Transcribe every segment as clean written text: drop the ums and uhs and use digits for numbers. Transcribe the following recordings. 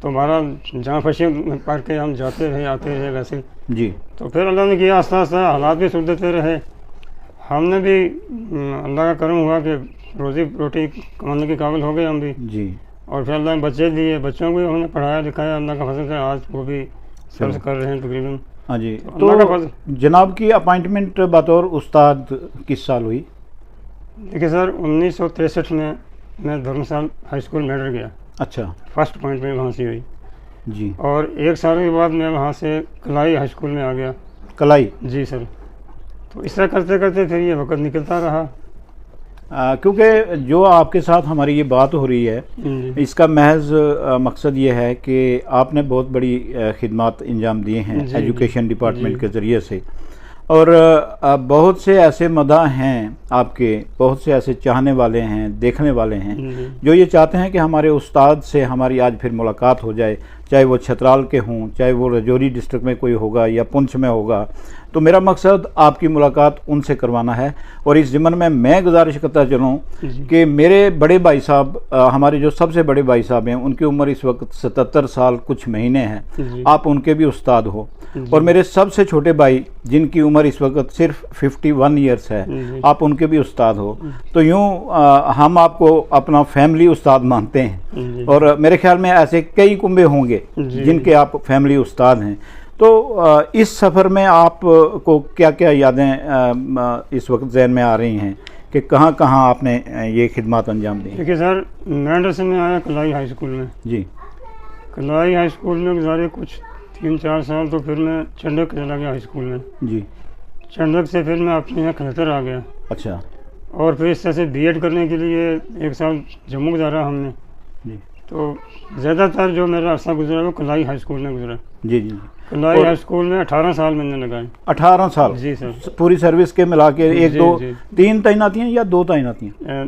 تو ہمارا جہاں پھنسے پڑھ کے ہم جاتے رہے آتے رہے ویسے. جی. تو پھر اللہ نے کیا آہستہ آہستہ حالات بھی سدھرتے رہے. ہم نے بھی اللہ کا کرم ہوا کہ روزی روٹی کمانے کے قابل ہو گئے ہم بھی. جی. اور پھر اللہ نے بچے دیے, بچوں کو بھی ہم نے پڑھایا لکھایا, اللہ کا فضل سے آج وہ بھی سرچ کر رہے ہیں تقریباً. ہاں جی. تو اللہ کا فضل. جناب کی اپائنٹمنٹ بطور استاد کس سال ہوئی؟ دیکھیے سر 1963 میں دھرمسال ہائی اسکول میڈر گیا. اچھا. فرسٹ پوائنٹ میں وہاں سے ہوئی. جی. اور 1 سال کے بعد میں وہاں سے کلائی ہائی اسکول میں آ گیا. کلائی؟ جی سر. تو اس طرح کرتے کرتے پھر یہ وقت نکلتا رہا. کیونکہ جو آپ کے ساتھ ہماری یہ بات ہو رہی ہے اس کا محض مقصد یہ ہے کہ آپ نے بہت بڑی خدمات انجام دیے ہیں ایجوکیشن ڈپارٹمنٹ کے ذریعے سے, اور بہت سے ایسے مداح ہیں آپ کے, بہت سے ایسے چاہنے والے ہیں, دیکھنے والے ہیں جو یہ چاہتے ہیں کہ ہمارے استاد سے ہماری آج پھر ملاقات ہو جائے, چاہے وہ چھترال کے ہوں, چاہے وہ رجوری ڈسٹرکٹ میں کوئی ہوگا یا پونچھ میں ہوگا. تو میرا مقصد آپ کی ملاقات ان سے کروانا ہے. اور اس ضمن میں گزارش کرتا چلوں کہ میرے بڑے بھائی صاحب, ہمارے جو سب سے بڑے بھائی صاحب ہیں, ان کی عمر اس وقت 77 سال کچھ مہینے ہیں. آپ ان کے بھی استاد ہو. اور میرے سب سے چھوٹے بھائی جن کی عمر اس وقت صرف 51 ایئرس ہے, آپ ان کے بھی استاد ہو. تو یوں ہم آپ کو اپنا فیملی استاد مانتے ہیں, اور میرے خیال میں ایسے کئی کنبے ہوں گے جن کے آپ فیملی استاد ہیں. تو اس سفر میں آپ کو کیا کیا یادیں اس وقت ذہن میں آ رہی ہیں کہ کہاں کہاں آپ نے یہ خدمات انجام دی؟ دیکھیے سر, میڈر سے میں آیا کلائی ہائی اسکول میں. جی. کلائی ہائی اسکول میں گزارے کچھ 3-4 سال. تو پھر میں چنڈک چلا گیا ہائی اسکول میں. جی. چنڈک سے پھر میں اپنے یہاں کھلتر آ گیا. اچھا. اور پھر اس طرح سے بی ایڈ کرنے کے لیے 1 سال جموں گزارا ہم نے. جی. تو زیادہ تر جو میرا عرصہ گزرا وہ کلائی ہائی اسکول میں گزرا. جی جی. کلائی ہائی اسکول میں 18 سال میں نے لگائے. 18 سال؟ جی سر. پوری سروس کے ملا کے 1 2 3 تعیناتی ہیں یا 2 تعیناتی ہیں؟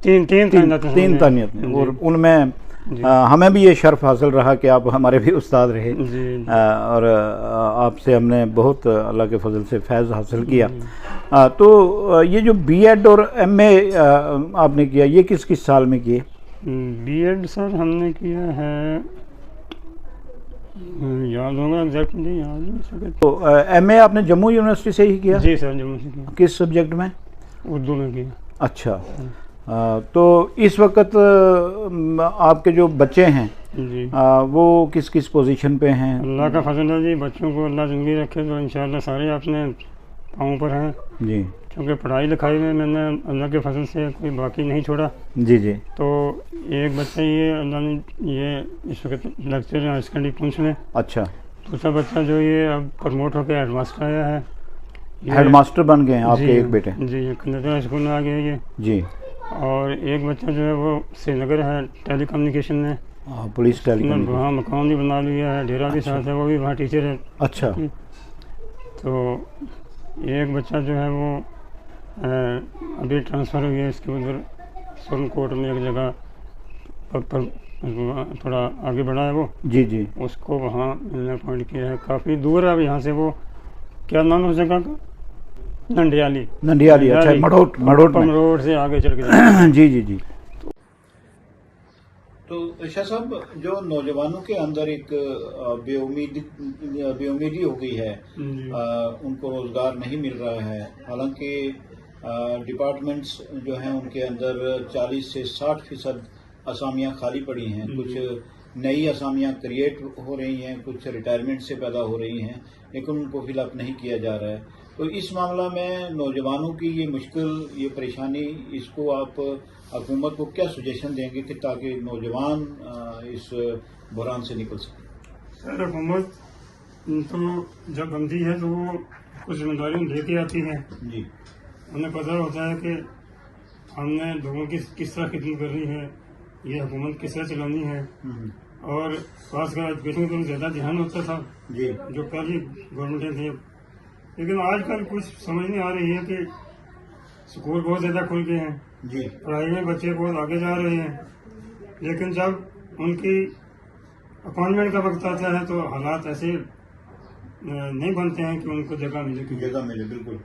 3 تعیناتی ہیں. اور ان میں ہمیں بھی یہ شرف حاصل رہا کہ آپ ہمارے بھی استاد رہے, اور آپ سے ہم نے بہت اللہ کے فضل سے فیض حاصل کیا. تو یہ جو بی ایڈ اور ایم اے آپ نے کیا, یہ کس کس سال میں کیے؟ بی ایڈ سر ہم نے کیا ہے, یاد ہوگا ایگزیکٹلی یاد نہیں سکے. تو ایم اے آپ نے جموں یونیورسٹی سے ہی کیا؟ جی سر, جموں سے کیا. کس سبجیکٹ میں؟ اردو میں کیا. اچھا. تو اس وقت آپ کے جو بچے ہیں جی وہ کس کس پوزیشن پہ ہیں؟ اللہ کا فضل ہے جی, بچوں کو اللہ زندگی رکھے تو انشاءاللہ سارے اپنے پاؤں پر ہیں. جی. کیونکہ پڑھائی لکھائی میں نے اللہ کے فضل سے کوئی باقی نہیں چھوڑا. جی جی. تو ایک بچہ یہ اللہ نے یہ اس وقت لیکچر ہے ہائی سیکنڈری پونچھ میں. اچھا. دوسرا بچہ جو یہ اب پروموٹ ہو کے ہیڈ ماسٹر آیا ہے. ہیڈ ماسٹر بن گئے ہیں آپ کے ایک بیٹے؟ جی, یہ کھنڈر ہائی اسکول میں آ گیا یہ. جی. اور ایک بچہ جو ہے وہ سری نگر ہے ٹیلی کمیونیکیشن میں, پولیس ٹیلی وہاں مقام بھی بنا لیا ہے, ڈیرا بھی ساتھ ہے, وہ بھی وہاں ٹیچر ہے. اچھا. تو ایک بچہ جو ہے وہ ابھی ٹرانسفر ہوئی ہے اس کے ادھر سرن کوٹ میں ایک جگہ پر تھوڑا آگے بڑھا ہے وہ. جی جی. اس کو وہاں میں نے اپوائنٹ کیا ہے. کافی دور ہے اب یہاں سے. وہ کیا نام ہے اس جگہ کا؟ ننڈیالی. اچھا, مڑوٹ سے آگے چل کے. جی جی جی. تو شاہ صاحب, جو نوجوانوں کے اندر ایک بے امیدی ہو گئی ہے, ان کو روزگار نہیں مل رہا ہے, حالانکہ ڈپارٹمنٹس جو ہیں ان کے اندر 40 سے 60% اسامیاں خالی پڑی ہیں. کچھ نئی اسامیاں کریٹ ہو رہی ہیں, کچھ ریٹائرمنٹ سے پیدا ہو رہی ہیں, لیکن ان کو فل اپ نہیں کیا جا رہا ہے. تو اس معاملہ میں نوجوانوں کی یہ مشکل, یہ پریشانی, اس کو آپ حکومت کو کیا سجیشن دیں گے کہ تاکہ نوجوان اس بحران سے نکل سکیں؟ سر حکومت تو جب بنتی ہے تو وہ کچھ ذمہ داری لے کے آتی ہے. جی. انہیں پتہ ہوتا ہے کہ ہم نے لوگوں کی کس طرح خدمت کرنی ہے, یہ حکومت کس طرح چلانی ہے. اور خاص کر ایجوکیشن پر زیادہ دھیان ہوتا تھا جی, جو پہلی گورنمنٹیں تھیں. لیکن آج کل کچھ سمجھ نہیں آ رہی ہے کہ اسکول بہت زیادہ کھل گئے ہیں جی, پڑھائی میں بچے بہت آگے جا رہے ہیں, لیکن جب ان کی اپائنٹمنٹ کا وقت آتا ہے تو حالات ایسے نہیں بنتے ہیں کہ ان کو جگہ ملے. بالکل.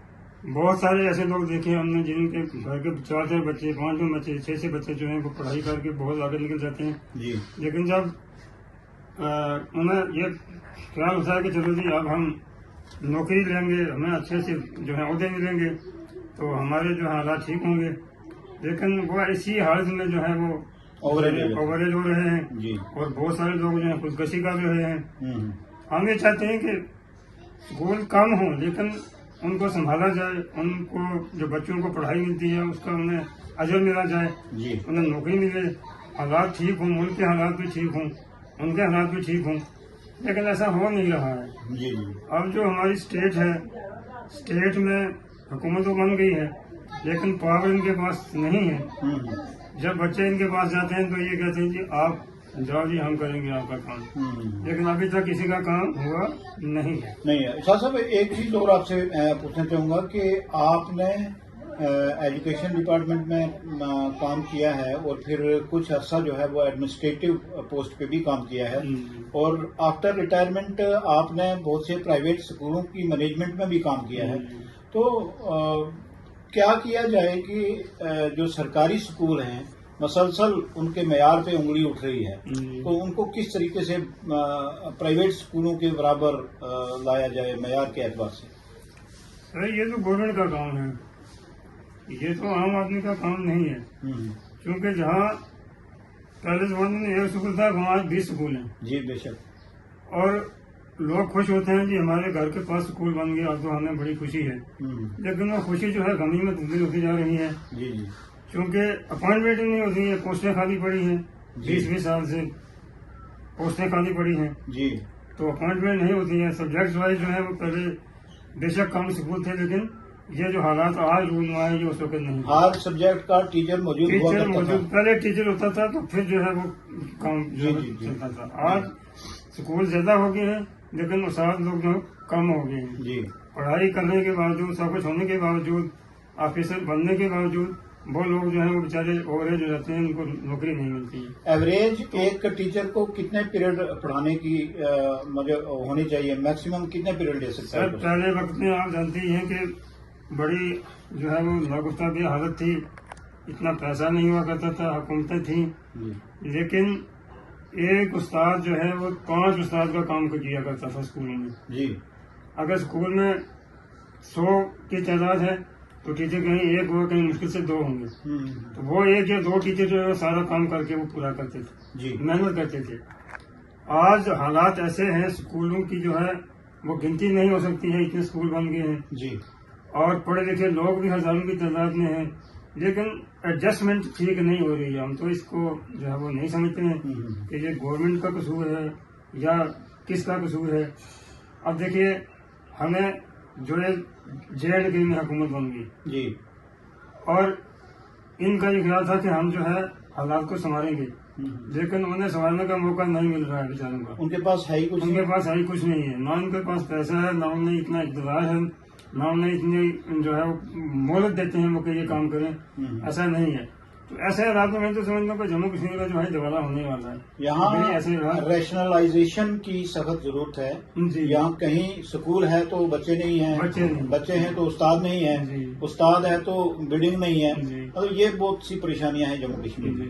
بہت سارے ایسے لوگ دیکھے ہم نے جن کے گھر کے 4 بچے 5 بچے 6 بچے جو ہیں وہ پڑھائی کر کے بہت آگے نکل جاتے ہیں جی, لیکن جب انہیں یہ خیال ہوتا ہے کہ چلو جی اب ہم نوکری لیں گے, ہمیں اچھے سے جو ہے عہدے ملیں گے تو ہمارے جو ہے حالات ٹھیک ہوں گے, لیکن وہ اسی حالت میں جو ہے وہ اووریج ہو رہے ہیں جی. اور بہت سارے لوگ جو ہیں خودکشی کر رہے ہیں. ہم یہ چاہتے ہیں کہ اسکول کم ہوں لیکن ان کو سنبھالا جائے, ان کو جو بچوں کو پڑھائی ملتی ہے اس کا انہیں اجر ملا جائے جی. انہیں نوکری ملے, حالات ٹھیک ہوں, ملک کے حالات بھی ٹھیک ہوں, ان کے حالات بھی ٹھیک ہوں, لیکن ایسا ہو نہیں رہا ہے. جی. اب جو ہماری اسٹیٹ ہے, اسٹیٹ میں حکومت تو بن گئی ہے لیکن پاور ان کے پاس نہیں ہے. جب بچے ان کے پاس جاتے ہیں تو یہ کہتے ہیں جی آپ جاؤ جی ہم کریں گے آپ کا کام, لیکن ابھی تک کسی کا کام ہوا نہیں ہے. نہیں ہے. شاہ صاحب ایک چیز اور آپ سے پوچھنا چاہوں گا کہ آپ نے ایجوکیشن ڈپارٹمنٹ میں کام کیا ہے اور پھر کچھ عرصہ جو ہے وہ ایڈمنسٹریٹو پوسٹ پہ بھی کام کیا ہے, اور آفٹر ریٹائرمنٹ آپ نے بہت سے پرائیویٹ اسکولوں کی مینجمنٹ میں بھی کام کیا ہے. تو کیا جائے کہ جو سرکاری اسکول ہیں مسلسل ان کے معیار پہ انگلی اٹھ رہی ہے, تو ان کو کس طریقے سے پرائیویٹ اسکولوں کے برابر لایا جائے معیار کے اعتبار سے؟ یہ تو گورنمنٹ کا کام ہے, یہ تو عام آدمی کا کام نہیں ہے. کیونکہ جہاں پہلے زمانے میں ایک اسکول تھا وہاں 20 اسکول ہیں. جی بے شک. اور لوگ خوش ہوتے ہیں جی ہمارے گھر کے پاس اسکول بن گیا تو ہمیں بڑی خوشی ہے, لیکن وہ خوشی جو ہے غمی میں تبدیل ہوتی جا رہی ہے. جی. کیونکہ اپائنٹمنٹ نہیں ہوتی ہے, پوسٹیں خالی پڑی ہیں, 20 سال سے پوسٹیں خالی پڑی ہیں. جی. تو اپائنٹمنٹ نہیں ہوتی ہے. سبجیکٹ وائز جو ہے وہ پہلے بے شک کم اسکول تھے, لیکن یہ جو حالات آج رونما ہے یہ اس وقت نہیں. ہر سبجیکٹ کا ٹیچر موجود پہلے ٹیچر ہوتا تھا تو پھر جو ہے وہ کام چلتا تھا. آج اسکول زیادہ ہو گئے ہیں لیکن استاد لوگ جو کم ہو گئے ہیں. جی. پڑھائی کرنے کے باوجود, سب کچھ ہونے کے باوجود, آفیسر بننے کے باوجود وہ لوگ جو ہیں وہ بیچارے اووریج ہو جاتے ہیں, ان کو نوکری نہیں ملتی ہے. ایوریج ایک ٹیچر کو کتنے پیریڈ پڑھانے کی ہونی چاہیے, میکسیمم کتنے پیریڈ لے سکتا ہے؟ سر پہلے وقت میں آپ جانتے ہی ہیں کہ بڑی جو ہے وہ ناگفتگی حالت تھی, اتنا پیسہ نہیں ہوا کرتا تھا, حکومتیں تھیں, لیکن ایک استاد جو ہے وہ 5 استاد کا کام کیا کرتا تھا اسکولوں میں. جی. اگر اسکول میں 100 کی تعداد ہے تو ٹیچر کہیں 1 ہو, کہیں مشکل سے 2 ہوں گے, تو وہ 1 یا 2 ٹیچر جو ہے سارا کام کر کے وہ پورا کرتے تھے. جی. محنت کرتے تھے. آج حالات ایسے ہیں اسکولوں کی جو ہے وہ گنتی نہیں ہو سکتی ہے, اتنے اسکول بن گئے ہیں. جی. اور پڑھے لکھے لوگ بھی ہزاروں کی تعداد میں ہیں, لیکن ایڈجسٹمنٹ ٹھیک نہیں ہو رہی ہے. ہم تو اس کو جو ہے وہ نہیں سمجھتے ہیں کہ یہ گورنمنٹ کا قصور ہے یا کس کا قصور ہے. اب دیکھیے ہمیں جو ہے JNK میں حکومت بن گئی. جی. اور ان کا یہ خیال تھا کہ ہم جو ہے حالات کو سنبھالیں گے, لیکن انہیں سنبھالنے کا موقع نہیں مل رہا ہے بیچاروں کا. ان کے پاس ہے ہی کچھ, ان کے پاس ہے ہی کچھ نہیں ہے. نہ ان کے پاس پیسہ ہے, نہ انہیں اتنا اقتدار ہے, نہ انہیں اتنی جو ہے مہلت دیتے ہیں وہ کہ یہ کام کریں. ایسا نہیں ہے. تو ایسے حالات میں تو سمجھتا ہوں کہ جموں کشمیر کا جو ہے دوبارہ ہونے والا ہے. یہاں ریشنلائزیشن کی سخت ضرورت ہے. یہاں کہیں اسکول ہے تو بچے نہیں ہیں, بچے ہیں تو استاد نہیں ہے, استاد ہے تو بلڈنگ نہیں ہے. مطلب یہ بہت سی پریشانیاں ہیں جموں کشمیر میں.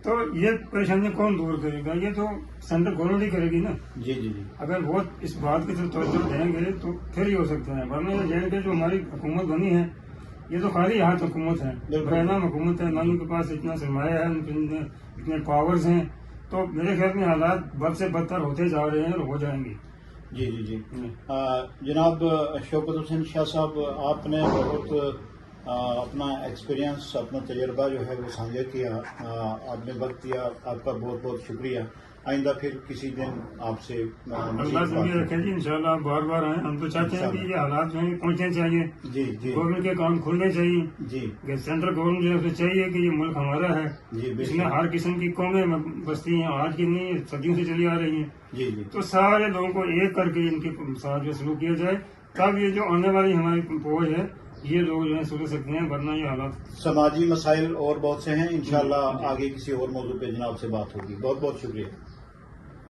تو یہ پریشانی کون دور کرے گا؟ یہ تو سینٹرل گورنمنٹ ہی کرے گی نا. جی. جی. جی. اگر وہ اس بات کی طرف توجہ دیں گے تو پھر ہی ہو سکتا ہے. ورنہ JNK جو ہماری حکومت بنی ہے یہ تو خالی ہاتھ حکومت ہے, بہنا حکومت ہے. نہ ان کے پاس اتنا سرمایہ ہے, اتنے پاورز ہیں. تو میرے خیال میں حالات بد سے بدتر ہوتے جا رہے ہیں اور ہو جائیں گے. جی. جی. جی. جناب شوکت حسین شاہ صاحب, آپ نے بہت اپنا ایکسپیرینس, اپنا تجربہ جو ہے وہ سانجھا کیا, آپ نے وقت دیا, آپ کا بہت بہت شکریہ. آئندہ پھر کسی دن آپ سے اللہ سے بھی رکھیں جی, انشاءاللہ آپ بار بار آئیں. ہم تو چاہتے ہیں کہ یہ حالات جو ہیں پہنچنے چاہیے. جی. جی. گورنمنٹ کے کام کھلنے چاہیے. جی. سینٹرل گورنمنٹ جو ہے چاہیے کہ یہ ملک ہمارا ہے. جی. اس میں ہر قسم کی قومیں بستی ہیں, آج کی نہیں صدیوں سے چلی آ رہی ہیں. جی. جی. تو سارے لوگوں کو ایک کر کے ان کے ساتھ جو سلوک کیا جائے, تب یہ جو آنے والی ہماری فوج ہے یہ لوگ جو ہے سدھر سکتے ہیں. ورنہ یہ حالات سماجی مسائل اور بہت سے ہیں. انشاءاللہ آگے کسی اور موضوع پہ جناب سے بات ہوگی. بہت بہت شکریہ.